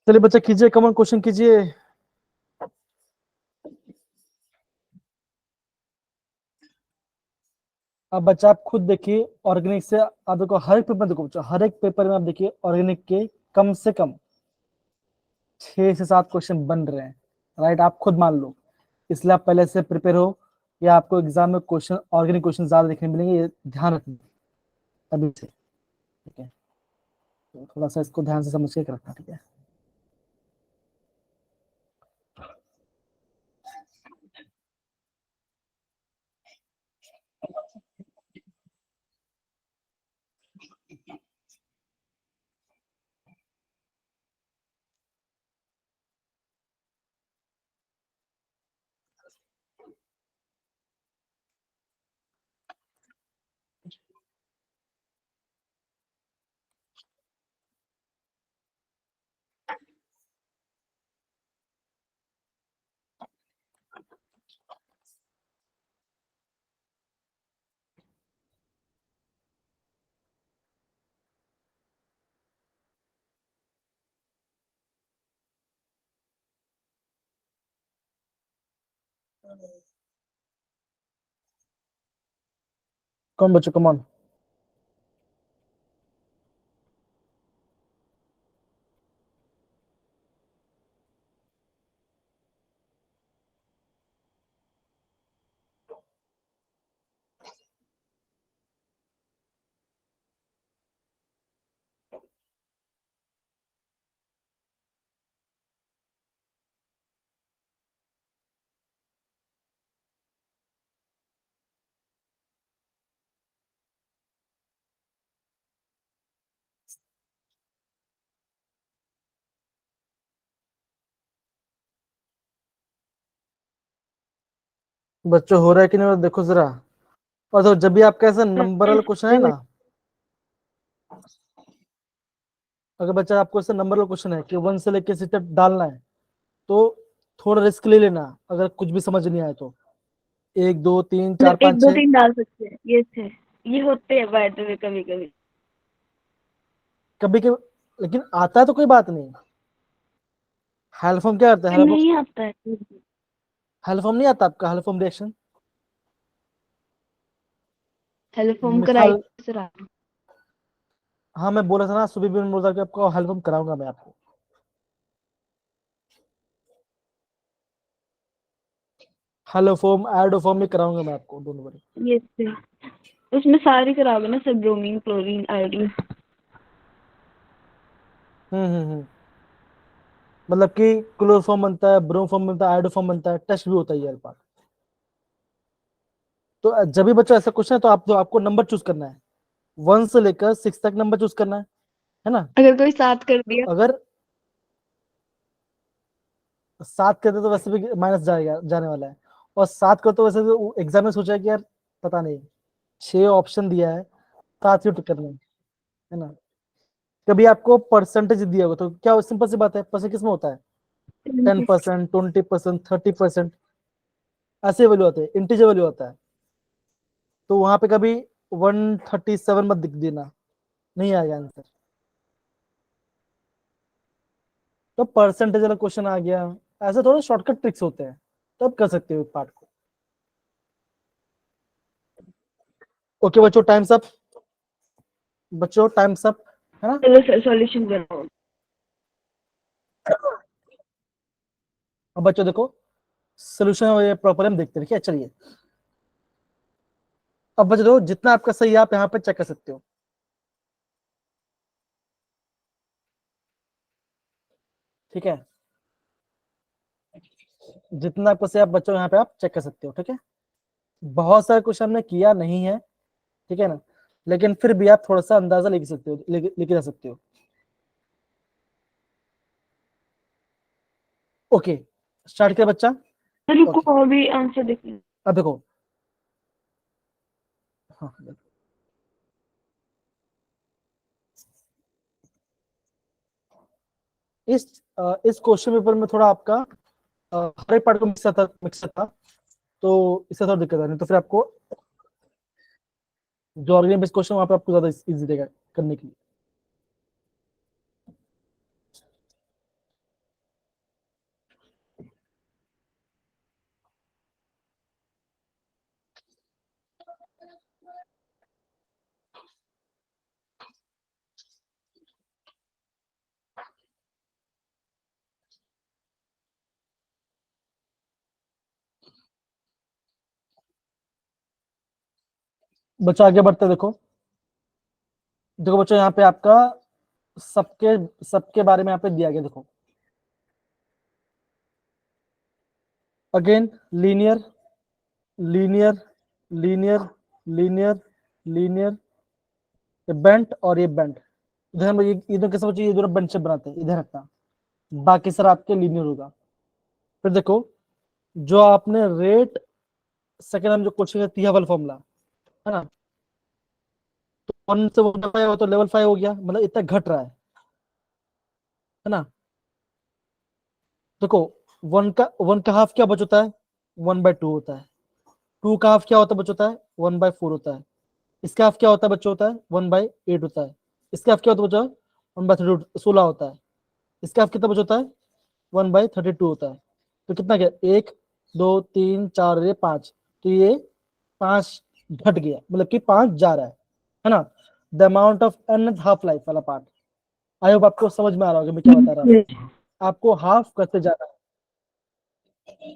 चलिए बच्चा कीजिए, कमेंट क्वेश्चन कीजिए। अब बच्चा आप खुद देखिए, ऑर्गेनिक से आप देखो हर एक पेपर, देखो बच्चा हर एक पेपर में आप देखिए ऑर्गेनिक के कम से कम 6 से 7 क्वेश्चन बन रहे हैं। राइट, आप खुद मान लो, इसलिए आप पहले से प्रिपेयर हो, या आपको एग्जाम में क्वेश्चन ऑर्गेनिक क्वेश्चन ज्यादा देखने मिलेंगे, ये ध्यान रखना अभी से। ठीक है, तो थोड़ा सा इसको ध्यान से समझ के रखना। ठीक है, कौन बच्चों, कमॉन। बच्चों हो रहा है कि नहीं, देखो जरा। और तो जब भी आपका ऐसा नंबर वाला क्वेश्चन है ना, अगर बच्चा आपको ऐसा नंबर वाला क्वेश्चन है कि 1 से लेके 6 तक डालना है, तो थोड़ा रिस्क ले लेना। अगर कुछ भी समझ नहीं आए तो 1 2 3 4 मतलब 1 5 2 6 3 डाल सकते हैं, ये थे। ये होते हैं बाय द वे कभी कभी। कभी कभी, लेकिन आता है तो कोई बात नहीं। हेल्फॉर्म क्या करता है, हेल्फॉर्म, नहीं आता है। हेल्फॉर्म नहीं आता आपका, हेल्फॉर्म रिएक्शन। हेलो फोम कराई मिथाइल, सर। हाँ मैं बोला था ना, सुबह भी मैं बोला था कि आपको हेल्फॉर्म कराऊंगा मैं आपको। हेलोफॉर्म एडोफॉर्म भी कराऊंगा मैं आपको, डोंट वरी। ये थे। उसमें सारी खराब है ना सर, ब्रोमीन क्लोरीन आयोडीन। हम्म। मतलब कि क्लोरोफॉर्म बनता है, ब्रोमोफॉर्म बनता है, आयोडोफॉर्म बनता है, टेस्ट भी होता है ये पार्ट। तो जब भी बच्चों ऐसा क्वेश्चन है, तो आपको नंबर चूज करना है, 1 से लेकर 6 तक नंबर चूज करना है ना। अगर कोई 7 कर तो दिया। अगर 7 करते तो वैसे भी माइनस जाएगा, जाने वाला है। और 7 करते तो वैसे एग्जाम में सोचा है कि यार पता नहीं, 6 ऑप्शन दिया है, 7 ही टिक करने हैं, है ना। कभी आपको परसेंटेज दिया होगा तो क्या, सिंपल सी बात है, परसेंट किस में होता है, 10%, 20%, 30%, ऐसे वैल्यू आते हैं, इंटीजर वैल्यू आता है। तो वहां पे कभी 137 मत दिख देना, नहीं आएगा आंसर। तो परसेंटेज वाला क्वेश्चन आ गया, ऐसे थोड़े शॉर्टकट ट्रिक्स होते हैं, तब कर सकते हो पार्ट को। ओके बच्चों, टाइम्स अप, बच्चों टाइम्स अप, है ना। चलो सर सॉल्यूशन बनाओ। अब बच्चों देखो, सोल्यूशन प्रॉपर हम देखते हैं, ठीक है, चलिए। अब बच्चों देखो, जितना आपका सही है आप यहाँ पे चेक कर सकते हो, ठीक है, जितना आपका सही आप बच्चों यहाँ पे आप चेक कर सकते हो, ठीक है। बहुत सारे क्वेश्चन हमने किया नहीं है, ठीक है ना, लेकिन फिर भी आप थोड़ा सा अंदाजा लेके सकते हो, लेके जा सकते हो। ओके, स्टार्ट किया बच्चा। रुको ओके, अभी आंसर देखिए। अब देखो, हाँ, इस इस क्वेश्चन पेपर में थोड़ा आपका हर एक पार्ट को मिक्स था, तो इससे थोड़ा दिक्कत है, नहीं तो फिर आपको जो ऑर्गेनिक बेस्ड क्वेश्चन वहां पे आपको ज्यादा इजी रहेगा करने के लिए। बच्चों आगे बढ़ते हैं, देखो देखो बच्चों, यहाँ पे आपका सबके सबके बारे में यहाँ पे दिया गया, देखो again, linear linear linear linear linear, ये बेंट और ये बेंट, इधर हम ये दोनों कैसे बच्चों, ये दोनों बेंट शेप बनाते हैं, इधर रखना, बाकी सर आपके लीनियर होगा। फिर देखो, जो आपने रेट सेकंड हम जो क्वेश्चन किया वाला फॉर्मूला, है ना, तो 1 से 1/5 हो तो लेवल 5 हो गया, मतलब इतना घट रहा है ना। देखो, 1 का हाफ क्या बच होता है, 1/2 होता है। 2 का हाफ क्या होता है बच होता है, 1/4 होता है। इसका हाफ क्या होता है बच्चों, होता है 1/8 होता है। इसका हाफ क्या होता है बच्चों, 1/32, 16 होता है। इसका हाफ कितना बच होता है, 1/32 होता है। तो कितना गया, 1 2 3 4, ये 5, तो ये 5 घट गया, मतलब कि 5 जा रहा है ना। The amount of an half life वाला पार्ट, आई होप आपको समझ में आ रहा होगा मैं क्या बता रहा हूँ, आपको हाफ करते जाना है।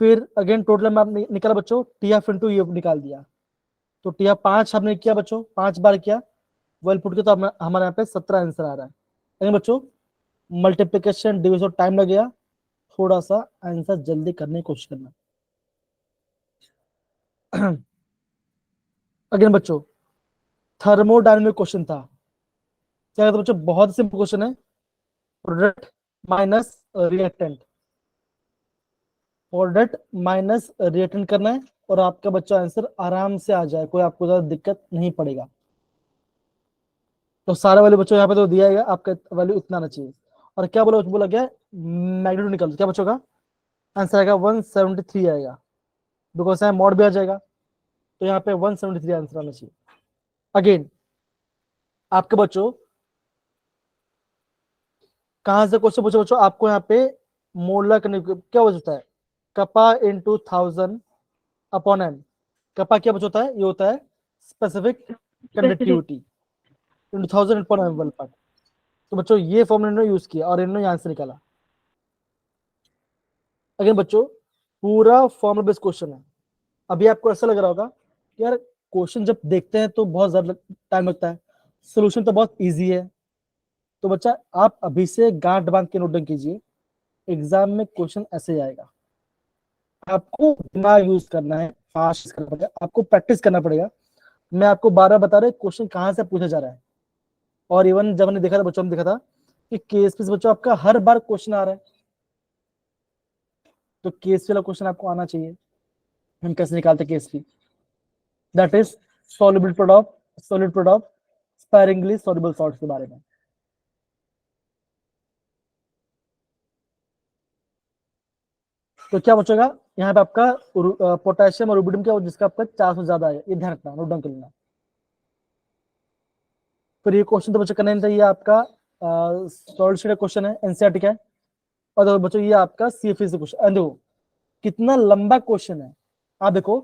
फिर अगेन टोटल में आप निकाला बच्चों, टी हाफ इंटू ये निकाल दिया, तो टी हाफ 5 हमने किया बच्चों, 5 बार किया, वेल पुट के, तो हमारे यहाँ पे 17 आंसर आ रहा है। लेकिन बच्चों मल्टीप्लीकेशन डिवीजन टाइम लग गया, थोड़ा सा आंसर जल्दी करने की कोशिश करना। अगेन बच्चों, थर्मोडायनेमिक क्वेश्चन था, क्या कहते हैं बच्चों, बहुत सिंपल क्वेश्चन है, product minus reactant, product minus reactant करना है, और आपका बच्चा आंसर आराम से आ जाए, कोई आपको ज्यादा दिक्कत नहीं पड़ेगा। तो सारे वाले बच्चों यहाँ पे तो दिया है, आपका वैल्यू इतना आना चाहिए। और क्या बोला बोला गया, मैग्नीट्यूड निकाल, क्या बच्चों का आंसर आएगा 173 आएगा, बिकॉज यहाँ मॉड भी आ जाएगा, तो यहाँ पे 173 आंसर आना चाहिए। अगेन आपके बच्चों कहां से क्वेश्चन पूछो बच्चों, आपको यहाँ पे मोलर करने क्या होता है, kappa into 1000 upon N, kappa क्या बच्चों होता है, ये होता है specific conductivity into 1000 upon N वाला पार्ट। तो बच्चों ये फॉर्मूला इन्होंने यूज किया और इन्होंने आंसर निकाला। अगेन बच्चों, पूरा फॉर्मूला बेस्ड क्वेश्चन है। अभी आपको ऐसा लग रहा होगा कि यार क्वेश्चन जब देखते हैं तो बहुत ज्यादा टाइम लगता है, सोल्यूशन तो बहुत इजी है। तो बच्चा आप अभी से गांठ बांध के नोट डाउन कीजिए, एग्जाम में क्वेश्चन ऐसे ही आएगा। आपको दिमाग यूज करना है, फास्ट करना पड़ेगा, आपको प्रैक्टिस करना पड़ेगा। मैं आपको 12 बता रहा क्वेश्चन कहाँ से पूछा जा रहा है, और इवन जब हमने देखा था बच्चों, हमने देखा था कि केस पे बच्चों आपका हर बार क्वेश्चन आ रहा है, तो केस वाला क्वेश्चन आपको आना चाहिए, हम कैसे निकालते केस की। That is solid product sparingly soluble salts के बारे में। तो क्या बचेगा यहाँ पे आपका पोटेशियम और रुबिडियम क्या जिसका आपका 400 ज्यादा है, ये ध्यान रखना, नोट डाउन कर लेना। फिर ये क्वेश्चन तो बच्चों करना नहीं था, ये आपका सॉल्यूशन क्वेश्चन है, एनसीईआरटी का है। और देखो बच्चों ये आपका सीएफए से क्वेश्चन, देखो कितना लंबा क्वेश्चन है। आप देखो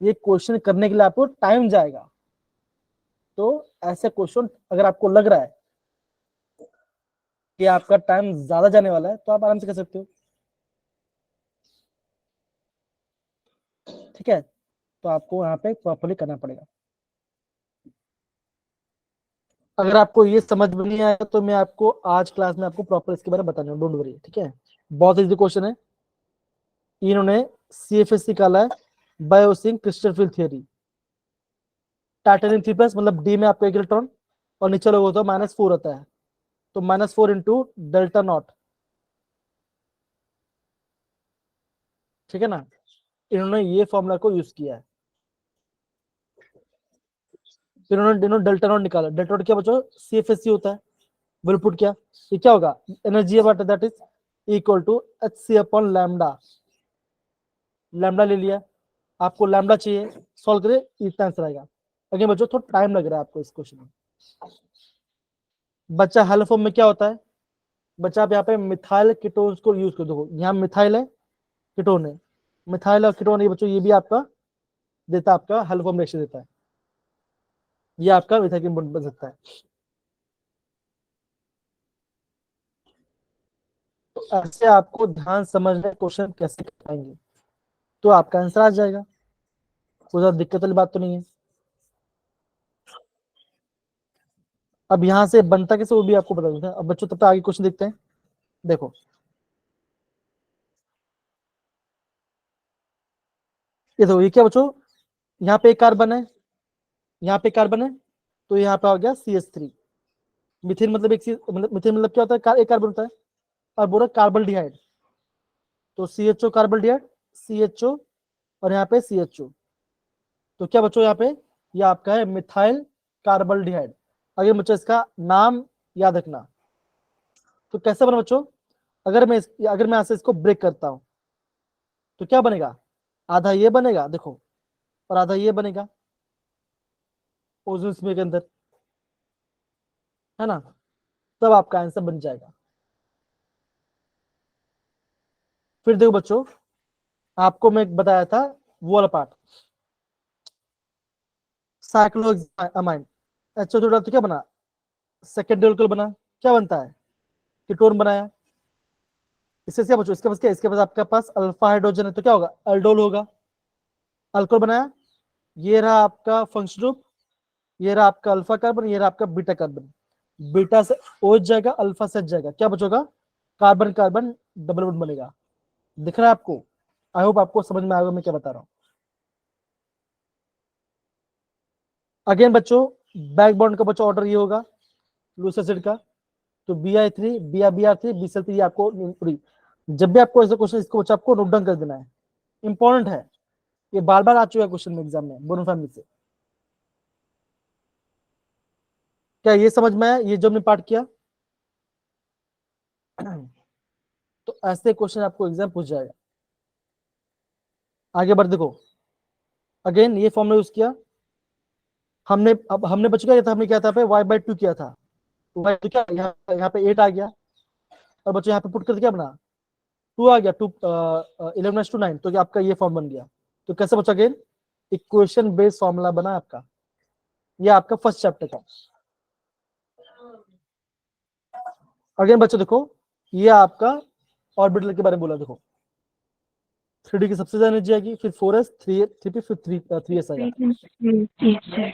ये क्वेश्चन करने के लिए आपको टाइम जाएगा, तो ऐसे क्वेश्चन अगर आपको लग रहा है कि आपका टाइम ज्यादा जाने वाला है तो आप आराम से कर सकते हो, ठीक है। तो आपको यहाँ पे प्रॉपर्ली करना पड़ेगा। अगर आपको ये समझ में नहीं आया तो मैं आपको आज क्लास में आपको प्रॉपर इसके बारे में बता दूंगा, डोंट वरी, ठीक है। बहुत इजी क्वेश्चन है। इन्होंने सीएफएस निकाला है बायोसिंक क्रिस्टल फील्ड थ्योरी। टाइटेनियम 3+ मतलब डी में आपका एक इलेक्ट्रॉन और नीचे लोग होता है -4 होता है, तो -4 इंटू डेल्टा नॉट, ठीक है ना। इन्होंने ये फॉर्मूला को यूज किया है। फिर इन्होंने डेल्टा नॉट निकाला। डेल्टा नॉट क्या बच्चों सीएफएससी होता है, विल पुट क्या, ये क्या होगा energy what that is equal to HC upon lambda. Lambda ले लिया, आपको लैम्डा चाहिए, सॉल्व करे इतना आंसर आएगा। अगेन बच्चों थोड़ा टाइम लग रहा है आपको इस क्वेश्चन में। बच्चा हेलो फॉर्म में क्या होता है, बच्चा आप यहाँ पे मिथाइल कीटोन्स को यूज कर दो। यहाँ मिथाइल है, कीटोन है, मिथाइल और कीटोन, ये बच्चों ये भी आपका देता है, आपका हेलो फॉर्म रिएक्शन देता है, ये आपका मिथाइल कीटोन बन सकता है। तो ऐसे आपको ध्यान समझना क्वेश्चन कैसे कराएंगे तो आपका आंसर आ जाएगा, कोई ज्यादा दिक्कत वाली बात तो नहीं है। अब यहाँ से बनता कैसे वो भी आपको बता दूंगा। अब बच्चों तब तक आगे क्वेश्चन देखते हैं। देखो ये देखो ये क्या बच्चों, यहाँ पे एक कार्बन है, यहाँ पे कार्बन है, तो यहाँ पे आ गया CH3। मिथेन मतलब एक चीज, मतलब मिथेन मतलब क्या होता है, एक कार्बन होता है, और बोला कार्बन डिहाइड, तो CHO कार्बन डिहाइड, CHO और यहाँ पे CHO, तो क्या बच्चों यहाँ पे ये आपका है मिथाइल कार्बन डिहाइड। अगर बच्चों इसका नाम याद रखना, तो कैसे बना बच्चों, अगर मैं ऐसे इसको ब्रेक करता हूं तो क्या बनेगा, आधा ये बनेगा देखो, और आधा ये बनेगा ओजोन स्मीयर के अंदर, है ना, तब आपका आंसर बन जाएगा। फिर देखो बच्चों आपको मैं बताया था वो वाला पार्ट, साइक्लोहेक्सामाइन, अच्छा थोड़ा तो क्या बना, सेकेंडरी ऑर्बिटल बना, क्या बनता है, कीटोन बनाया। इससे क्या बच्चों, इसके पास क्या, इसके पास आपके पास अल्फा हाइड्रोजन है, तो क्या होगा अल्डोल होगा, अल्कोहल बनाया। ये रहा आपका फंक्शन ग्रुप, ये रहा आपका अल्फा कार्बन, ये रहा आपका बीटा कार्बन, बीटा से ओ जाएगा, अल्फा से जाएगा, क्या बचेगा कार्बन कार्बन डबल बॉन्ड बनेगा। दिख रहा है आपको, आई होप आपको समझ में आएगा मैं क्या बता रहा हूँ। अगेन बच्चों बैक बॉन्ड का बच्चों ऑर्डर ये होगा लूस एसिड का, तो Bi3 Br3 Bcl3 आपको, जब भी आपको ऐसा क्वेश्चन इसको बच्चों आपको नोट डाउन कर देना है, इंपॉर्टेंट है, ये बार बार आ चुका है क्वेश्चन में एग्जाम में बोनो फैमिली से। क्या ये समझ में आया ये जो हमने पार्ट किया तो ऐसे क्वेश्चन आपको एग्जाम पूछ जाएगा। आगे बढ़ देखो, अगेन ये फॉर्मूला यूज किया हमने, अब हमने बच गया था, हमने क्या था पे y/2 किया था, तो y तो क्या यहाँ पे 8 आ गया, और बच्चों यहाँ पे पुट करके क्या बना 2 आ गया, 2 11:9, तो आपका ये फॉर्म बन गया। तो कैसे बचा, अगेन इक्वेशन बेस्ड फॉर्मूला बना आपका, ये आपका फर्स्ट चैप्टर का। अगेन बच्चों देखो ये आपका ऑर्बिटल के बारे में बोला, देखो 3D की सबसे ज्यादा एनर्जी आएगी, फिर 4s 3p फिर 3s आएगा, Yes, sir.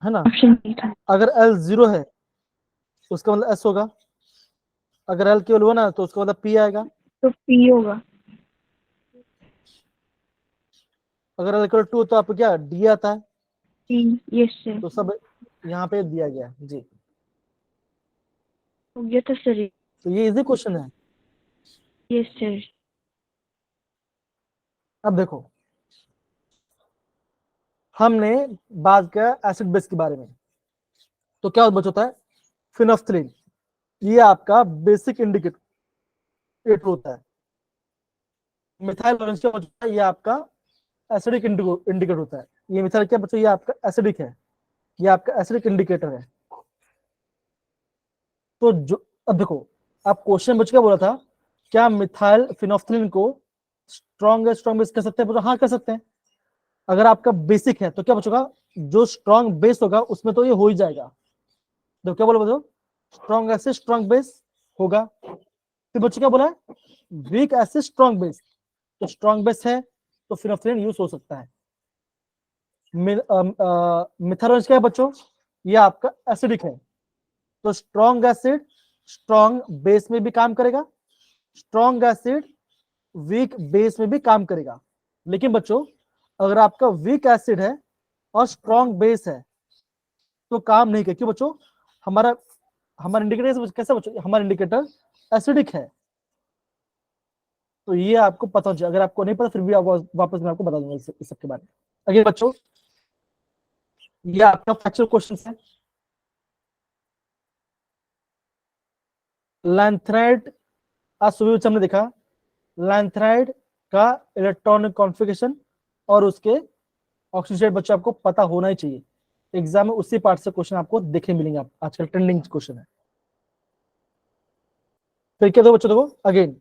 है ना। Option B था। अगर L 0 है उसका मतलब S होगा, अगर L केवल 1 है तो उसका मतलब P आएगा, तो P होगा। अगर L केवल 2 तो आपको क्या D आता है, P, yes sir। तो सब यहाँ पे दिया गया है जी। हो गया था सर। तो ये इजी क्वेश्चन है। Yes sir। अब देखो हमने बात किया एसिड बेस के बारे में, तो क्या होता है फिनोफ्थलीन, ये आपका बेसिक इंडिकेटर होता है। मिथाइल ऑरेंज क्या होता है, ये आपका एसिडिक इंडिकेटर होता है। ये मिथाइल क्या बच्चों, ये आपका एसिडिक है, ये आपका एसिडिक इंडिकेटर है। तो जो अब देखो, आप क्वेश्चन बच्चों क्या बोला था, क्या मिथाइल फिनोफ्थलीन को स्ट्रॉन्ग बेस कर सकते हैं बच्चों? हाँ कर सकते हैं। अगर आपका बेसिक है तो क्या बच्चों, जो स्ट्रॉन्ग बेस होगा उसमें तो ये हो ही जाएगा। तो क्या बोला बच्चों, स्ट्रॉन्ग एसिड स्ट्रॉन्ग बेस होगा। फिर बच्चों क्या बोला है, वीक एसिड स्ट्रॉन्ग बेस, तो स्ट्रॉन्ग बेस है तो फिनोफ्थलीन यूज हो सकता है। मिथाइल क्या है बच्चों, ये आपका एसिडिक है, तो स्ट्रॉन्ग एसिड स्ट्रॉन्ग बेस में भी काम करेगा, स्ट्रॉन्ग एसिड वीक बेस में भी काम करेगा। लेकिन बच्चों अगर आपका वीक एसिड है और स्ट्रॉन्ग बेस है तो काम नहीं करेगा। क्यों बच्चों, हमारा हमारा इंडिकेटर कैसा बच्चों, हमारा इंडिकेटर एसिडिक है। तो ये आपको पता होना चाहिए, अगर आपको नहीं पता फिर भी वापस मैं आपको बता दूंगा इस सबके बारे में। अगले बच्चों, ये आपका फैक्चुअल क्वेश्चन है। लैंथनाइड, आज सुबह हमने देखा लैंथनाइड का इलेक्ट्रॉनिक कॉन्फ़िगरेशन और उसके ऑक्सीजन स्टेट बच्चों आपको पता होना ही चाहिए। एग्जाम में उसी पार्ट से क्वेश्चन आपको देखने मिलेंगे, आप आजकल ट्रेंडिंग क्वेश्चन है। फिर क्या दो बच्चों, देखो अगेन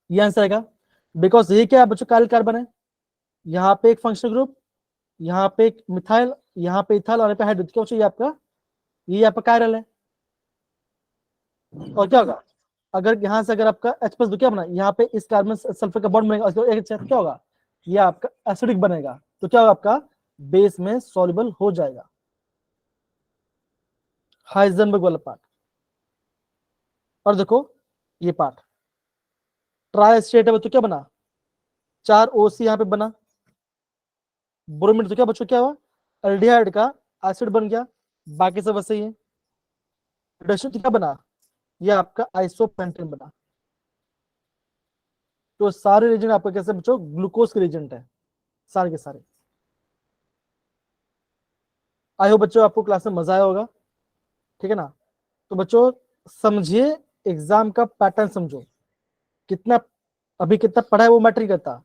ये आंसर आएगा, बिकॉज ये क्या है बच्चों, काइल कार्बन है, यहाँ पे एक फंक्शनल ग्रुप, यहाँ पे एक मिथाइल, यहाँ पे इथाइल और यहाँ पे हाइड्रोजन। क्या बच्चों, ये आपका कायरल है। और क्या होगा, अगर यहाँ से अगर आपका H+ तो क्या बना, यहाँ पे इस कार्बन सल्फर का बॉन्ड बनेगा, और एक क्या होगा, ये आपका एसिडिक बनेगा, तो क्या होगा, आपका बेस में सॉल्युबल हो जाएगा। हाइजेनबर्ग वाला पार्ट। और देखो ये पार्ट ट्राई स्टेट है, तो क्या बना, 4 OC यहाँ पे बना, ब्रोमीन तो क्या बच्चों क्या हुआ, एल्डिहाइड का एसिड बन गया, बाकी सब वैसे ही है। रिडक्शन तो क्या बना, ये आपका आइसोपेंटेन बना। तो सारे रिएजेंट आपका कैसे बच्चों, ग्लूकोज के रिएजेंट है सारे के सारे। आई होप बच्चों आपको क्लास में मजा आया होगा, ठीक है ना। तो बच्चों समझिए, एग्जाम का पैटर्न समझो, कितना अभी कितना पढ़ा है वो मैटर नहीं करता,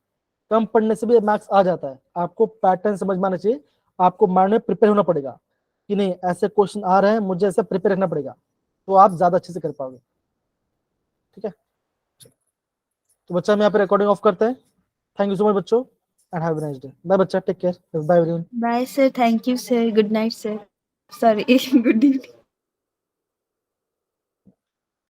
कम पढ़ने से भी मार्क्स आ जाता है। आपको पैटर्न समझ में आना चाहिए, आपको माइंड में प्रिपेयर होना पड़ेगा कि नहीं ऐसे क्वेश्चन आ रहे हैं, मुझे ऐसे प्रिपेयर रखना पड़ेगा, तो आप ज्यादा अच्छे से कर पाओगे। ठीक है, तो बच्चा हम यहाँ पे रिकॉर्डिंग ऑफ करते हैं। थैंक यू सो मच बच्चों and have a nice day. Bye बच्चा, take care, bye everyone. Bye, sir. Thank you, sir. Good night, sir. Sorry, good evening.